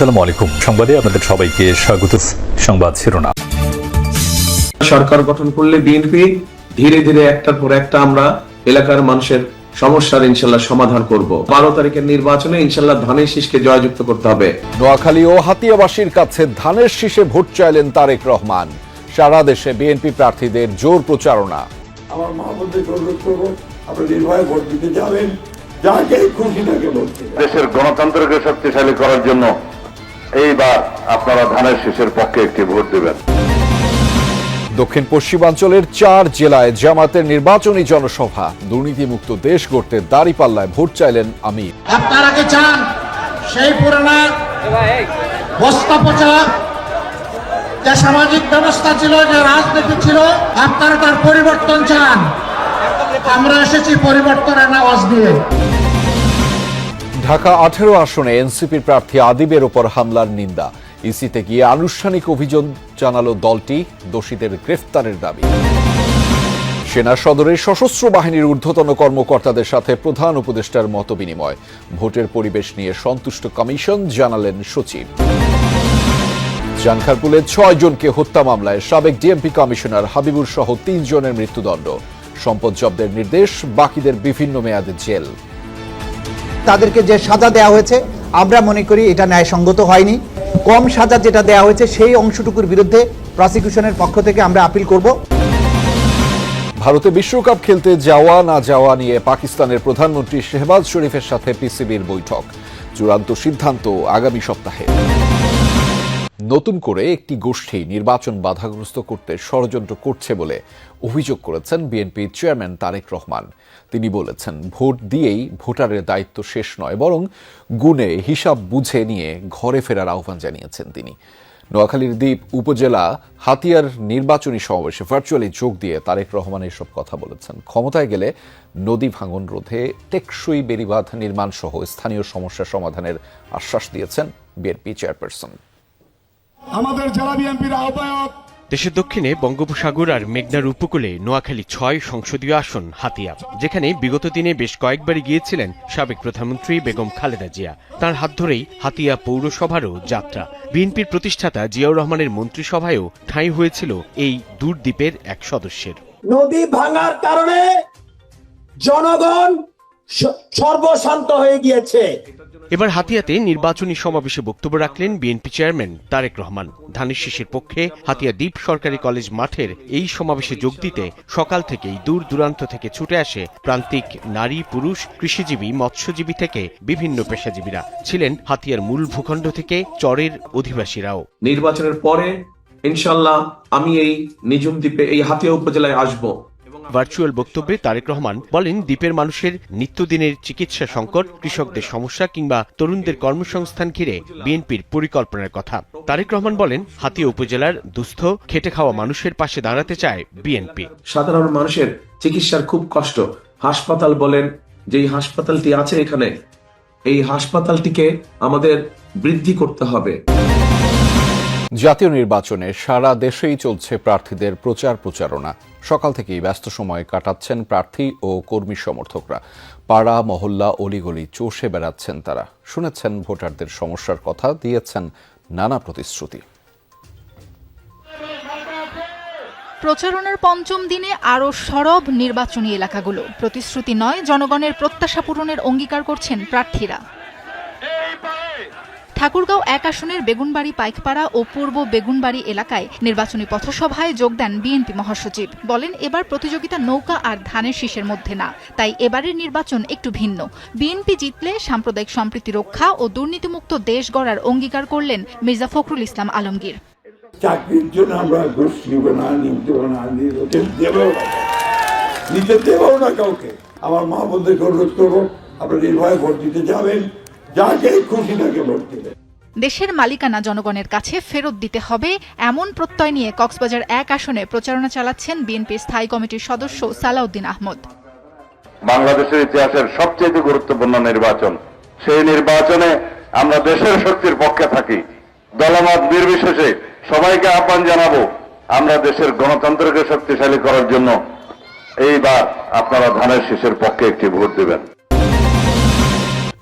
আসসালামু আলাইকুম। সংবাদে আপনাদের সবাইকে স্বাগত। সংবাদ শিরোনাম। সরকার গঠন করলে বিএনপি ধীরে ধীরে একটার পর একটা আমরা এলাকার মানুষের সমস্যার ইনশাল্লাহ সমাধান করব। 12 তারিখের নির্বাচনে ইনশাল্লাহ ধানের শীষকে জয়যুক্ত করতে হবে। নোয়াখালী ও হাতিয়াবাসীর কাছে ধানের শীষে ভোট চাইলেন তারেক রহমান। সারা দেশে বিএনপি প্রার্থীদের জোর প্রচারণা। আমার মহাপতিকে অনুরোধ করবো, আপনি নির্ভয়ে ভোট দিতে যাবেন, যাকে খুশি থাকে ভোট দিবেন। দেশের গণতন্ত্রকে শক্তিশালী করার জন্য এইবার আপনারা ধানের শীষের পক্ষে একটি ভোট দেবেন। দক্ষিণ পশ্চিমাঞ্চলের 4 জেলায় জামাতের নির্বাচনী জনসভা। দুর্নীতিমুক্ত দেশ গড়তে দাঁড়িপাল্লায় ভোট চাইলেন আমির। আপনারা কি চান সেই পুরানা বস্তা পচা যে সামাজিক ব্যবস্থা ছিল, যে রাজনীতি ছিল, আপনারা তার পরিবর্তন চান? আমরা এসেছি পরিবর্তনের আওয়াজ দিয়ে। ঢাকা 18 আসনে এনসিপির প্রার্থী আদিবের ওপর হামলার নিন্দা। ইসিতে গিয়ে আনুষ্ঠানিক অভিযোগ জানালো দলটি, দোষীদের গ্রেফতারের দাবি। সেনা সদরের সশস্ত্র বাহিনীর ঊর্ধ্বতন কর্মকর্তাদের সাথে প্রধান উপদেষ্টার মতবিনিময়। ভোটের পরিবেশ নিয়ে সন্তুষ্ট কমিশন, জানালেন সচিব। জানখারপুলে 6 জনকে হত্যা মামলায় সাবেক ডিএমপি কমিশনার হাবিবুর সহ 3 জনের মৃত্যুদণ্ড। সম্পদ জব্দের নির্দেশ, বাকিদের বিভিন্ন মেয়াদে জেল। তাদেরকে যে সাজা দেওয়া হয়েছে আমরা মনে করি এটা ন্যায়সঙ্গত হয়নি। কম সাজা যেটা দেওয়া হয়েছে সেই অংশটুকুর বিরুদ্ধে প্রসিকিউশনের পক্ষ থেকে আমরা আপিল করব। ভারতে বিশ্বকাপ খেলতে যাওয়া না যাওয়া নিয়ে পাকিস্তানের প্রধানমন্ত্রী শেহবাজ শরীফের সাথে পিসিবির বৈঠক। চূড়ান্ত সিদ্ধান্ত আগামী সপ্তাহে। নতুন করে একটি গোষ্ঠী নির্বাচন বাধাগ্রস্ত করতে ষড়যন্ত্র করছে বলে অভিযোগ করেছেন বিএনপি চেয়ারম্যান তারেক রহমান। তিনি বলেছেন, ভোট দিয়েই ভোটারের দায়িত্ব শেষ নয়, বরং গুণে হিসাব বুঝে নিয়ে ঘরে ফেরার আহ্বান জানিয়েছেন তিনি। নোয়াখালীর দ্বীপ উপজেলা হাতিয়ার নির্বাচনী সমাবেশে ভার্চুয়ালি যোগ দিয়ে তারেক রহমান এসব কথা বলেছেন। ক্ষমতায় গেলে নদী ভাঙন রোধে টেকসই বেড়িবাঁধ নির্মাণ সহ স্থানীয় সমস্যা সমাধানের আশ্বাস দিয়েছেন বিএনপি চেয়ারপারসন। আমাদের জেলা বিএনপির আহ্বায়ক। দেশের দক্ষিণে বঙ্গোপসাগর আর মেঘনার উপকূলে নোয়াখালী 6 সংসদীয় আসন হাতিয়া, যেখানে বিগত দিনে বেশ কয়েকবারই গিয়েছিলেন সাবেক প্রধানমন্ত্রী বেগম খালেদা জিয়া। তার হাত ধরেই হাতিয়া পৌরসভারও যাত্রা। বিএনপির প্রতিষ্ঠাতা জিয়াউর রহমানের মন্ত্রিসভায়ও ঠাঁই হয়েছিল এই দূরদ্বীপের এক সদস্যের। নদী ভাঙার কারণে জনগণ সর্বশান্ত হয়ে গিয়েছে। এবার হাতিয়াতে নির্বাচনী সমাবেশে বক্তব্য রাখলেন বিএনপি চেয়ারম্যান তারেক রহমান। ধানের শীষের পক্ষে হাতিয়া দ্বীপ সরকারি কলেজ মাঠের এই সমাবেশে যোগ দিতে সকাল থেকেই দূর দূরান্ত থেকে ছুটে আসে প্রান্তিক নারী, পুরুষ, কৃষিজীবী, মৎস্যজীবী থেকে বিভিন্ন পেশাজীবীরা। ছিলেন হাতিয়ার মূল ভূখণ্ড থেকে চরের অধিবাসীরাও। নির্বাচনের পরে ইনশাল্লাহ আমি এই নিঝুম দ্বীপে, এই হাতিয়া উপজেলায় আসব। ভার্চুয়াল বক্তব্যে তারেক রহমান বলেন, দ্বীপের মানুষের নিত্যদিনের চিকিৎসা সংকট, কৃষকদের সমস্যা কিংবা তরুণদের কর্মসংস্থান ঘিরে বিএনপির পরিকল্পনার কথা। তারেক রহমান বলেন, হাতিয়া উপজেলার দুস্থ খেটে খাওয়া মানুষের পাশে দাঁড়াতে চায় বিএনপি। সাধারণ মানুষের চিকিৎসার খুব কষ্ট। হাসপাতাল বলেন, যেই হাসপাতালটি আছে এখানে, এই হাসপাতালটিকে আমাদের বৃদ্ধি করতে হবে। জাতীয় নির্বাচনে সারা দেশেই চলছে প্রার্থীদের প্রচারণা। সকাল থেকেই ব্যস্ত সময় কাটাচ্ছেন প্রার্থী ও কর্মী সমর্থকরা। পাড়া মহল্লা অলিগলি চষে বেড়াচ্ছেন তারা। শুনেছেন ভোটারদের সমস্যার কথা, দিয়েছেন নানা প্রতিশ্রুতি। প্রচারণার পঞ্চম দিনে আরও সরব নির্বাচনী এলাকাগুলো। প্রতিশ্রুতি নয়, জনগণের প্রত্যাশা পূরণের অঙ্গীকার করছেন প্রার্থীরা। ঠাকুরগাঁও 1 আসনের বেগুনবাড়ি, পাইকপাড়া ও পূর্ব বেগুনবাড়ি এলাকায় নির্বাচনী পথসভায় যোগ দেন বিএনপি মহাসচিব। বলেন, এবার প্রতিযোগিতা নৌকা আর ধানের শীষের মধ্যে না, তাই এবারের নির্বাচন একটু ভিন্ন। বিএনপি জিতলে সাম্প্রদায়িক সম্প্রীতি রক্ষা ও দুর্নীতিমুক্ত দেশ গড়ার অঙ্গীকার করলেন মির্জা ফখরুল ইসলাম আলমগীর। চাকরির জন্য আমরা ঘুষ নিব না, নিতে দেবো না কাউকে। আমার মহাপতিকে অনুরোধ করবো, আপনি নির্ভয়ে ভোট দিতে যাবেন, যাকে খুশি থাকে ভোট দিবেন। দেশের মালিকানা জনগণের কাছে ফেরত দিতে হবে, এমন প্রত্যয় নিয়ে কক্সবাজার 1 আসনে প্রচারণা চালাচ্ছেন বিএনপি স্থায়ী কমিটির সদস্য সালাউদ্দিন আহমদ। বাংলাদেশের ইতিহাসের সবচেয়ে গুরুত্বপূর্ণ নির্বাচন, সেই নির্বাচনে আমরা দেশের শক্তির পক্ষে থাকি। দলমত নির্বিশেষে সবাইকে আহ্বান জানাবো, আমরা দেশের গণতন্ত্রকে শক্তিশালী করার জন্য এইবার আপনারা ধানের শীষের পক্ষে একটি ভোট দেবেন।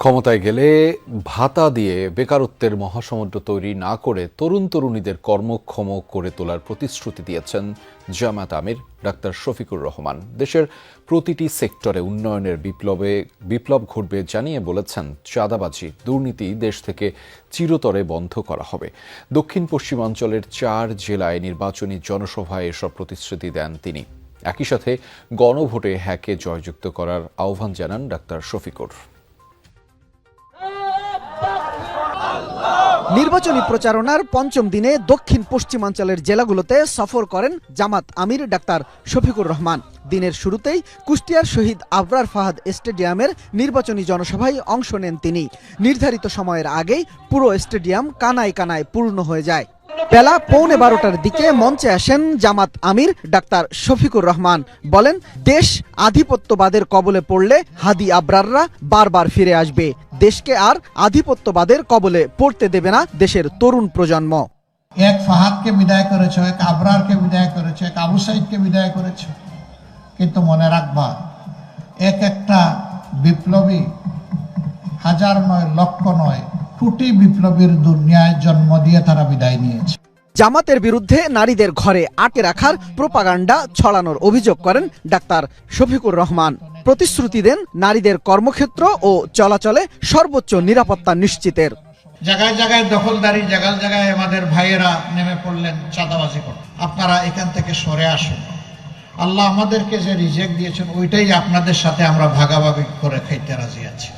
ক্ষমতায় গেলে ভাতা দিয়ে বেকারত্বের মহাসমুদ্র তৈরি না করে তরুণ তরুণীদের কর্মক্ষম করে তোলার প্রতিশ্রুতি দিয়েছেন জামায়াত আমির ডাক্তার শফিকুর রহমান। দেশের প্রতিটি সেক্টরে উন্নয়নের বিপ্লব ঘটবে জানিয়ে বলেছেন, চাঁদাবাজি দুর্নীতি দেশ থেকে চিরতরে বন্ধ করা হবে। দক্ষিণ পশ্চিমাঞ্চলের 4 জেলায় নির্বাচনী জনসভায় এসব প্রতিশ্রুতি দেন তিনি। একই সাথে গণভোটে হ্যাকে জয়যুক্ত করার আহ্বান জানান ডাক্তার শফিকুর। নির্বাচনী প্রচারণার পঞ্চম দিনে দক্ষিণ পশ্চিমাঞ্চলের জেলাগুলোতে সফর করেন জামাত আমির ডাক্তার শফিকুর রহমান। দিনের শুরুতেই কুষ্টিয়ার শহীদ আবরার ফাহাদ স্টেডিয়ামের নির্বাচনী জনসভায় অংশ নেন তিনি। নির্ধারিত সময়ের আগেই পুরো স্টেডিয়াম কানায় কানায় পূর্ণ হয়ে যায়। বেলা 11:15টার দিকে মঞ্চে আসেন জামাত আমির ডাক্তার শফিকুর রহমান। বলেন, দেশ আধিপত্যবাদের কবলে পড়লে হাদি আবরাররা বারবার ফিরে আসবে। দেশকে আর আধিপত্যবাদের কবলে পড়তে দেবে না দেশের তরুণ প্রজন্ম। এক ফাহাদকে বিদায় করেছ, এক আবরারকে বিদায় করেছ, এক আবু সাইদকে বিদায় করেছ, কিন্তু মনে রাখবা এক একটা বিপ্লবী হাজার নয়, লক্ষ নয়, কোটি বিপ্লবীর দুনিয়ায় জন্ম দিয়ে তারা বিদায় নিয়েছে। জামাতের বিরুদ্ধে নারীদের ঘরে আটকে রাখার প্রোপাগান্ডা ছড়ানোর অভিযোগ করেন ডাক্তার শফিকুর রহমান। প্রতিশ্রুতি দেন নারীদের কর্মক্ষেত্র ও চলাচলে সর্বোচ্চ নিরাপত্তা নিশ্চিতের। জায়গায় জায়গায় দখলদারি, জায়গায় জায়গায় আমাদের ভাইয়েরা নেমে পড়লেন চাঁদাবাজি করতে। আপনারা এখান থেকে সরে আসুন। আল্লাহ আমাদেরকে যে রিজেক্ট দিয়েছেন ওইটাই আপনাদের সাথে আমরা ভাগাভাগি করে খাইতে রাজি আছি।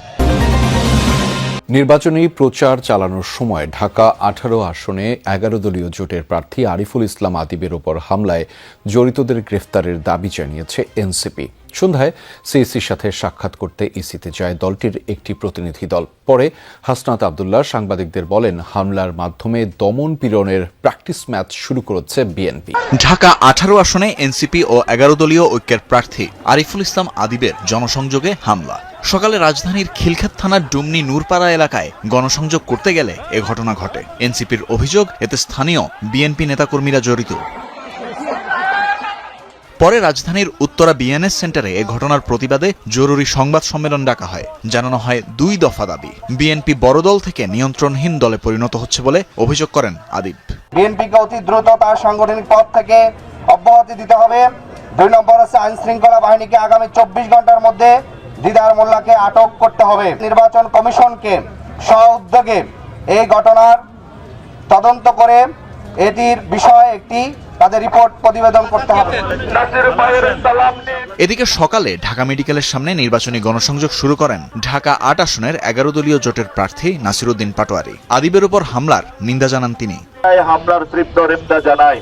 নির্বাচনী প্রচার চালানোর সময় ঢাকা 18 আসনে 11 দলীয় জোটের প্রার্থী আরিফুল ইসলাম আদিবের ওপর হামলায় জড়িতদের গ্রেফতারের দাবি জানিয়েছে এনসিপি। সন্ধ্যায় সিইসির সাথে সাক্ষাৎ করতে ইসিতে যায় দলটির একটি প্রতিনিধি দল। পরে হাসনাত আব্দুল্লাহ সাংবাদিকদের বলেন, হামলার মাধ্যমে দমন পীড়নের প্র্যাকটিস ম্যাচ শুরু করেছে বিএনপি। ঢাকা 18 আসনে এনসিপি ও 11 দলীয় ঐক্যের প্রার্থী আরিফুল ইসলাম আদিবের জনসংযোগে হামলা। সকালে রাজধানীর খিলক্ষেত থানার ডুমনি নূরপাড়া এলাকায় গণসংযোগ করতে গেলে এ ঘটনা ঘটে। এনসিপির অভিযোগ, এতে স্থানীয় বিএনপি নেতাকর্মীরা জড়িত। পরে রাজধানীর উত্তরা বিএনএস সেন্টারে এ ঘটনার প্রতিবাদে জরুরি সংবাদ সম্মেলন ডাকা হয়। জানানো হয় 2 দফা দাবি। বিএনপি বড় দল থেকে নিয়ন্ত্রণহীন দলে পরিণত হচ্ছে বলে অভিযোগ করেন আদিব। বিএনপিকে অতি দ্রুত তার সাংগঠনিক পদ থেকে অব্যাহতি দিতে হবে। 2 নম্বর আছে, আইন শৃঙ্খলা বাহিনীকে আগামী 24 ঘন্টার মধ্যে দিদার মোল্লাকে আটক করতে হবে। নির্বাচন কমিশনকে স্ব-উদ্যোগে এই ঘটনার তদন্ত করে এটির বিষয়ে একটি তাদের রিপোর্ট প্রতিবেদন করতে হবে। এদিকে সকালে ঢাকা মেডিকেলের সামনে নির্বাচনী গণসংযোগ শুরু করেন ঢাকা 8 আসনের 11 দলীয় জোটের প্রার্থী নাসিরউদ্দিন পাটোয়ারি। আদিবের উপর হামলার নিন্দা জানান তিনি। হামলার তীব্র নিন্দা জানাই।